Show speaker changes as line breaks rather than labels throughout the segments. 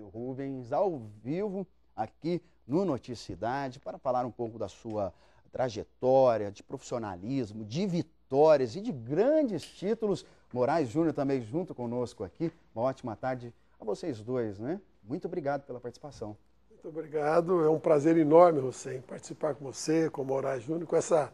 Rubens, ao vivo, aqui no Noticidade, para falar um pouco da sua trajetória, de profissionalismo, de vitórias e de grandes títulos. Moraes Júnior também junto conosco aqui. Uma ótima tarde a vocês dois, né? Muito obrigado pela participação.
Muito obrigado, é um prazer enorme, Hussein, participar com você, com o Moraes Júnior, com essa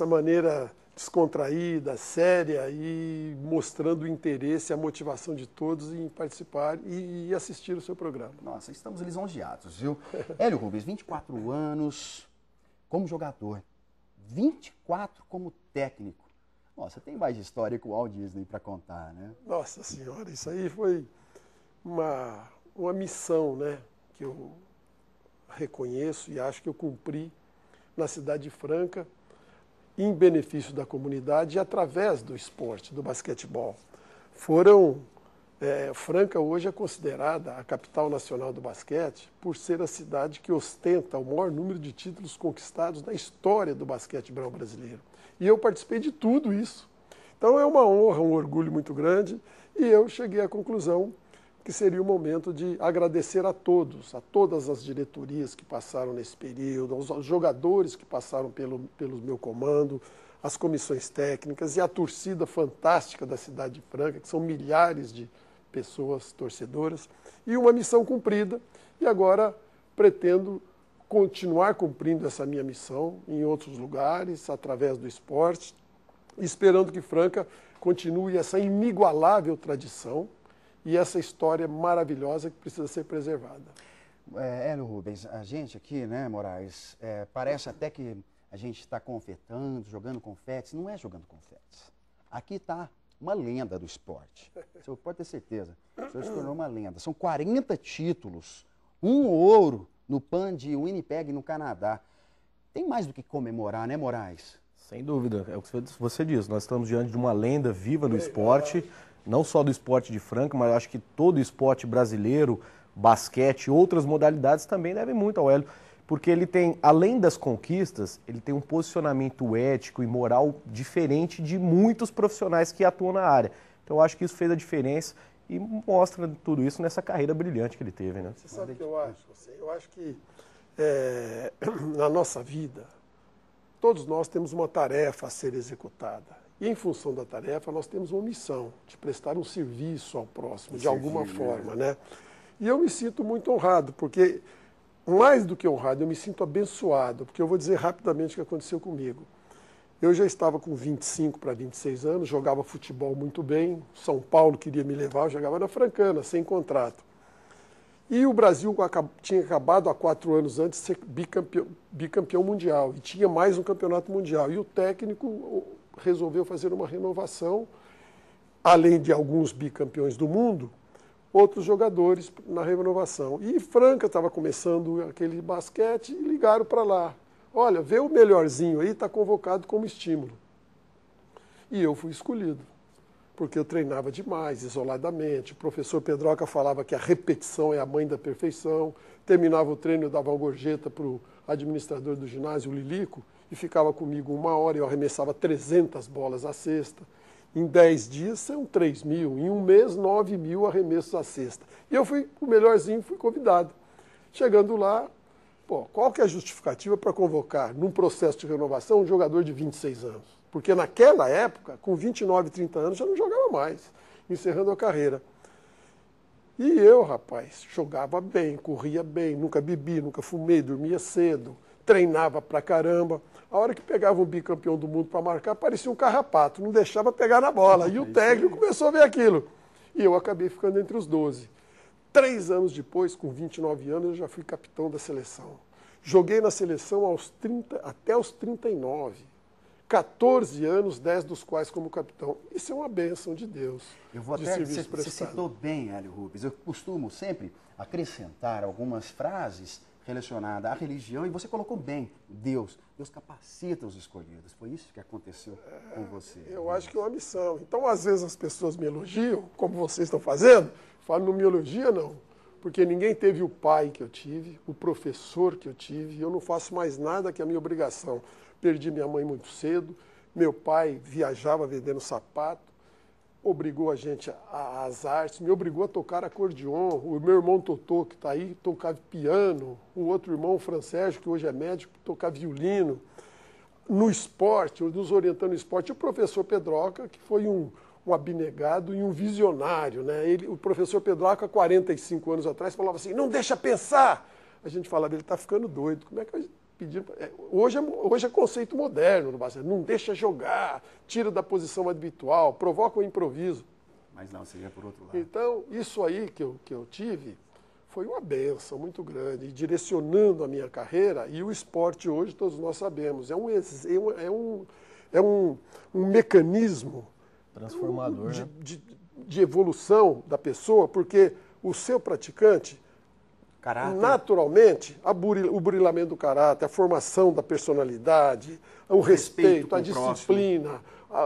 maneira descontraída, séria e mostrando o interesse e a motivação de todos em participar e assistir o seu programa.
Nossa, estamos lisonjeados, viu? Hélio Rubens, 24 anos como jogador, 24 como técnico. Nossa, tem mais história que o Walt Disney para contar, né?
Nossa Senhora, isso aí foi uma missão, né, que eu reconheço e acho que eu cumpri na Cidade de Franca, em benefício da comunidade e através do esporte, do basquetebol. Franca hoje é considerada a capital nacional do basquete por ser a cidade que ostenta o maior número de títulos conquistados na história do basquetebol brasileiro. E eu participei de tudo isso. Então é uma honra, um orgulho muito grande e eu cheguei à conclusão que seria o momento de agradecer a todos, a todas as diretorias que passaram nesse período, aos jogadores que passaram pelo meu comando, as comissões técnicas e a torcida fantástica da cidade de Franca, que são milhares de pessoas torcedoras, e uma missão cumprida. E agora pretendo continuar cumprindo essa minha missão em outros lugares, através do esporte, esperando que Franca continue essa inigualável tradição e essa história maravilhosa que precisa ser preservada.
Hélio Rubens, a gente aqui, né, Moraes, parece até que a gente está confetando, jogando confetes. Não é jogando confetes. Aqui está uma lenda do esporte. Você pode ter certeza. O senhor se tornou uma lenda. São 40 títulos, um ouro no PAN de Winnipeg, no Canadá. Tem mais do que comemorar, né, Moraes?
Sem dúvida. É o que você diz. Nós estamos diante de uma lenda viva do esporte. Não só do esporte de Franca, mas eu acho que todo o esporte brasileiro, basquete, outras modalidades também devem muito ao Hélio, porque ele tem, além das conquistas, ele tem um posicionamento ético e moral diferente de muitos profissionais que atuam na área. Então eu acho que isso fez a diferença e mostra tudo isso nessa carreira brilhante que ele teve, né?
Você sabe o que eu acho? Eu acho que na nossa vida, todos nós temos uma tarefa a ser executada. E, em função da tarefa, nós temos uma missão de prestar um serviço ao próximo, de alguma forma, né? E eu me sinto muito honrado, porque, mais do que honrado, eu me sinto abençoado, porque eu vou dizer rapidamente o que aconteceu comigo. Eu já estava com 25 para 26 anos, jogava futebol muito bem, São Paulo queria me levar, eu jogava na Francana, sem contrato. E o Brasil tinha acabado há 4 anos antes de ser bicampeão mundial, e tinha mais um campeonato mundial. E o técnico resolveu fazer uma renovação, além de alguns bicampeões do mundo, outros jogadores na renovação. E Franca estava começando aquele basquete e ligaram para lá. Olha, vê o melhorzinho aí, está convocado como estímulo. E eu fui escolhido, porque eu treinava demais, isoladamente. O professor Pedroca falava que a repetição é a mãe da perfeição. Terminava o treino, eu dava uma gorjeta para o administrador do ginásio, o Lilico, e ficava comigo 1 hora e eu arremessava 300 bolas à cesta. Em 10 dias são 3 mil, em um mês 9 mil arremessos à cesta. E eu fui o melhorzinho, fui convidado. Chegando lá, qual que é a justificativa para convocar, num processo de renovação, um jogador de 26 anos? Porque naquela época, com 29, 30 anos, já não jogava mais, encerrando a carreira. E eu, rapaz, jogava bem, corria bem, nunca bebi, nunca fumei, dormia cedo, treinava pra caramba. A hora que pegava um bicampeão do mundo para marcar, parecia um carrapato, não deixava pegar na bola. E o técnico começou a ver aquilo. E eu acabei ficando entre os 12. 3 anos depois, com 29 anos, eu já fui capitão da seleção. Joguei na seleção até os 39. 14 anos, 10 dos quais como capitão. Isso é uma bênção de Deus.
Eu vou até, você citou bem, Hélio Rubens. Eu costumo sempre acrescentar algumas frases relacionadas à religião e você colocou bem, Deus. Deus capacita os escolhidos. Foi isso que aconteceu com você.
Eu acho que é uma missão. Então, às vezes as pessoas me elogiam, como vocês estão fazendo, falam, não me elogia não. Porque ninguém teve o pai que eu tive, o professor que eu tive, e eu não faço mais nada que a minha obrigação. Perdi minha mãe muito cedo, meu pai viajava vendendo sapato, obrigou a gente às artes, me obrigou a tocar acordeon. O meu irmão Totô, que está aí, tocava piano. O outro irmão, o Francésio, que hoje é médico, tocava violino. No esporte, nos orientando no esporte, o professor Pedroca, que foi um abnegado e um visionário, né? O professor Pedroca, 45 anos atrás, falava assim, não deixa pensar. A gente falava, ele está ficando doido. Como é que a gente pedir? Hoje é conceito moderno no basquete. Não deixa jogar, tira da posição habitual, provoca o improviso.
Mas não, seria por outro lado.
Então, isso aí que eu tive foi uma benção muito grande, direcionando a minha carreira. E o esporte hoje, todos nós sabemos, é um mecanismo
transformador,
de evolução da pessoa, porque o seu praticante, naturalmente, o burilamento do caráter, a formação da personalidade, o respeito, a disciplina,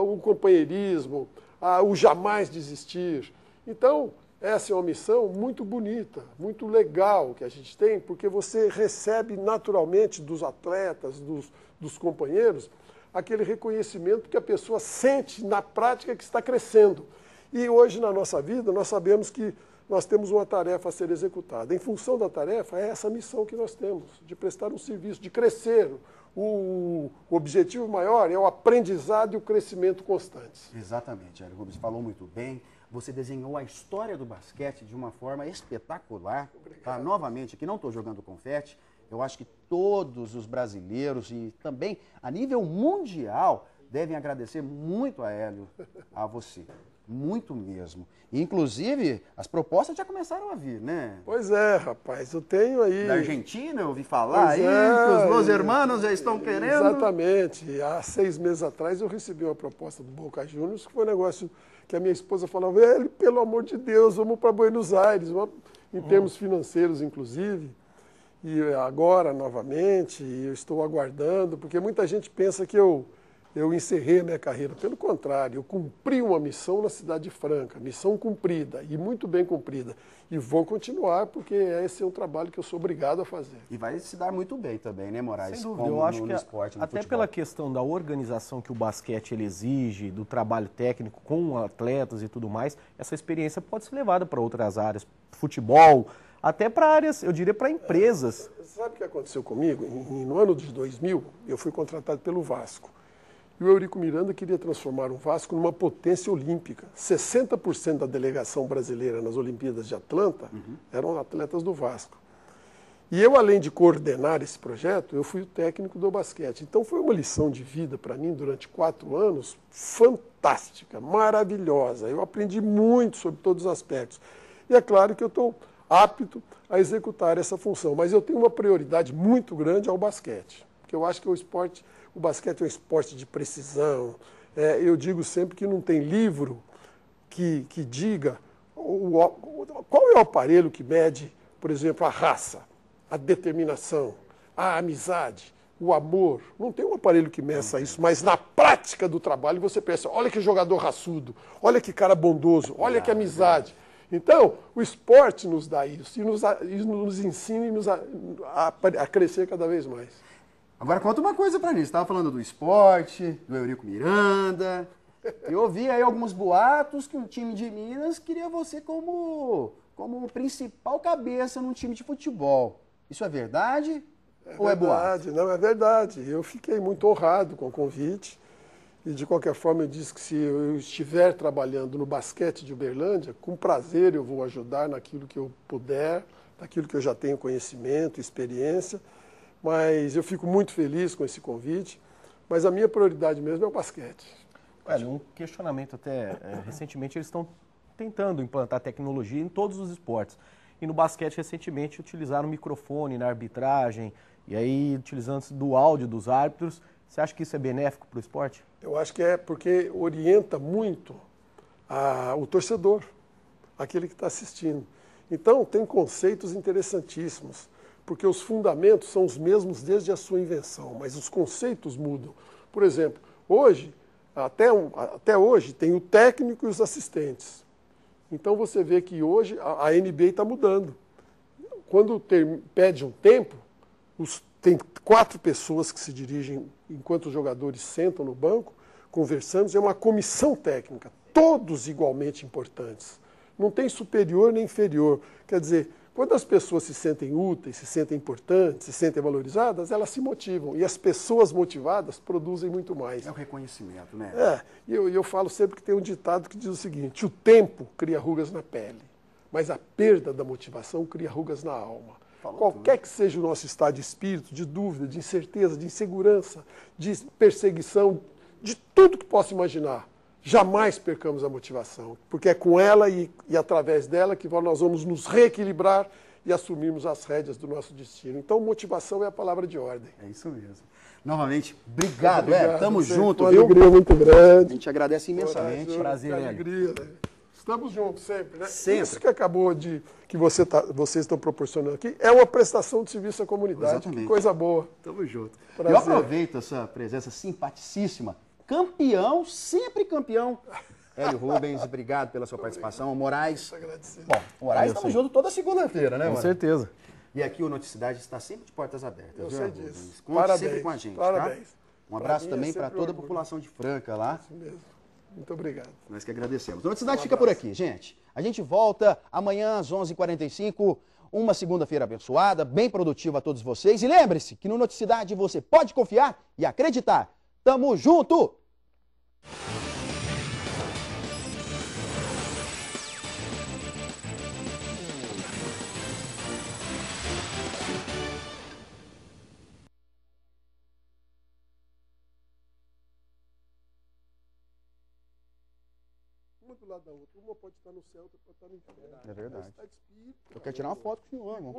o companheirismo, o jamais desistir. Então, essa é uma missão muito bonita, muito legal que a gente tem, porque você recebe naturalmente dos atletas, dos companheiros, aquele reconhecimento que a pessoa sente na prática que está crescendo. E hoje, na nossa vida, nós sabemos que nós temos uma tarefa a ser executada. Em função da tarefa, é essa missão que nós temos, de prestar um serviço, de crescer. O objetivo maior é o aprendizado e o crescimento constantes.
Exatamente, Hélio Rubens falou muito bem. Você desenhou a história do basquete de uma forma espetacular. Tá? Novamente, aqui não estou jogando confete. Eu acho que todos os brasileiros e também a nível mundial devem agradecer muito a Hélio, a você. Muito mesmo. Inclusive, as propostas já começaram a vir, né?
Pois é, rapaz, eu tenho aí...
Da Argentina, eu ouvi falar aí, que os meus irmãos já estão querendo.
Exatamente. Há 6 meses atrás eu recebi uma proposta do Boca Juniors, que foi um negócio que a minha esposa falava, Hélio, pelo amor de Deus, vamos para Buenos Aires, em termos financeiros, inclusive. E agora, novamente, eu estou aguardando, porque muita gente pensa que eu encerrei a minha carreira. Pelo contrário, eu cumpri uma missão na Cidade Franca, missão cumprida, e muito bem cumprida. E vou continuar, porque esse é um trabalho que eu sou obrigado a fazer.
E vai se dar muito bem também, né, Moraes?
Sem dúvida, eu acho que
esporte,
até
futebol.
pela questão da organização que o basquete ele exige, do trabalho técnico com atletas e tudo mais, essa experiência pode ser levada para outras áreas, futebol, até para áreas, eu diria, para empresas.
Sabe o que aconteceu comigo? No ano de 2000, eu fui contratado pelo Vasco. E o Eurico Miranda queria transformar o Vasco numa potência olímpica. 60% da delegação brasileira nas Olimpíadas de Atlanta eram atletas do Vasco. E eu, além de coordenar esse projeto, eu fui o técnico do basquete. Então foi uma lição de vida para mim durante 4 anos fantástica, maravilhosa. Eu aprendi muito sobre todos os aspectos. E é claro que eu estou apto a executar essa função. Mas eu tenho uma prioridade muito grande ao basquete. Porque eu acho que o basquete é um esporte de precisão. Eu digo sempre que não tem livro que diga qual é o aparelho que mede, por exemplo, a raça, a determinação, a amizade, o amor. Não tem um aparelho que meça isso, mas na prática do trabalho você pensa, olha que jogador raçudo, olha que cara bondoso, olha que amizade. Então, o esporte nos dá isso e nos ensina a crescer cada vez mais.
Agora conta uma coisa pra mim, você estava falando do esporte, do Eurico Miranda. Eu ouvi aí alguns boatos que um time de Minas queria você como principal cabeça num time de futebol. Isso é verdade ou é boato?
Não, é verdade. Eu fiquei muito honrado com o convite. E, de qualquer forma, eu disse que se eu estiver trabalhando no basquete de Uberlândia, com prazer eu vou ajudar naquilo que eu puder, naquilo que eu já tenho conhecimento, experiência. Mas eu fico muito feliz com esse convite. Mas a minha prioridade mesmo é o basquete.
Olha, um questionamento até, recentemente eles estão tentando implantar tecnologia em todos os esportes. E no basquete, recentemente, utilizaram o microfone na arbitragem, e aí utilizando do áudio dos árbitros. Você acha que isso é benéfico para o esporte?
Eu acho que é porque orienta muito o torcedor, aquele que está assistindo. Então, tem conceitos interessantíssimos, porque os fundamentos são os mesmos desde a sua invenção, mas os conceitos mudam. Por exemplo, hoje, até hoje, tem o técnico e os assistentes. Então, você vê que hoje a NBA está mudando. Quando pede um tempo, tem 4 pessoas que se dirigem enquanto os jogadores sentam no banco, conversando, é uma comissão técnica. todos igualmente importantes. Não tem superior nem inferior. Quer dizer, quando as pessoas se sentem úteis, se sentem importantes, se sentem valorizadas, elas se motivam. E as pessoas motivadas produzem muito mais.
É o reconhecimento, né?
E eu falo sempre que tem um ditado que diz o seguinte: o tempo cria rugas na pele, mas a perda da motivação cria rugas na alma. Qualquer que seja o nosso estado de espírito, de dúvida, de incerteza, de insegurança, de perseguição, de tudo que possa imaginar, jamais percamos a motivação, porque é com ela e através dela que nós vamos nos reequilibrar e assumirmos as rédeas do nosso destino. Então, motivação é a palavra de ordem.
É isso mesmo. Novamente, obrigado, Tamo junto,
uma
viu?
alegria muito
A
grande.
gente agradece imensamente.
Prazer,
Que alegria, né? Estamos juntos sempre, né?
Sempre.
Isso que acabou que vocês estão proporcionando aqui é uma prestação de serviço à comunidade.
Exatamente.
Que coisa boa.
Tamo junto.
Prazer.
Eu aproveito a sua presença simpaticíssima. Campeão, sempre campeão. Hélio Rubens, obrigado pela sua participação. Moraes.
Agradecido.
Bom, Moraes, estamos juntos toda segunda-feira, né,
Com
Moraes?
certeza.
E aqui o Noticidade está sempre de portas abertas.
Eu
viu,
sei
Rubens?
disso.
Conte
Parabéns,
sempre com a gente,
parabéns.
tá? Um abraço
Pra mim é
também para
sempre
toda a
orgulho.
população de Franca lá.
Isso mesmo. Muito obrigado.
Nós que agradecemos. O Noticidade fica por aqui, gente. A gente volta amanhã às 11h45. Uma segunda-feira abençoada, bem produtiva a todos vocês. E lembre-se que no Noticidade você pode confiar e acreditar. Tamo junto!
Uma do lado da outra. Uma pode estar no céu, outra pode estar no inferno.
É verdade.
Está de espírito.
Eu quero tirar uma foto com o senhor, irmão.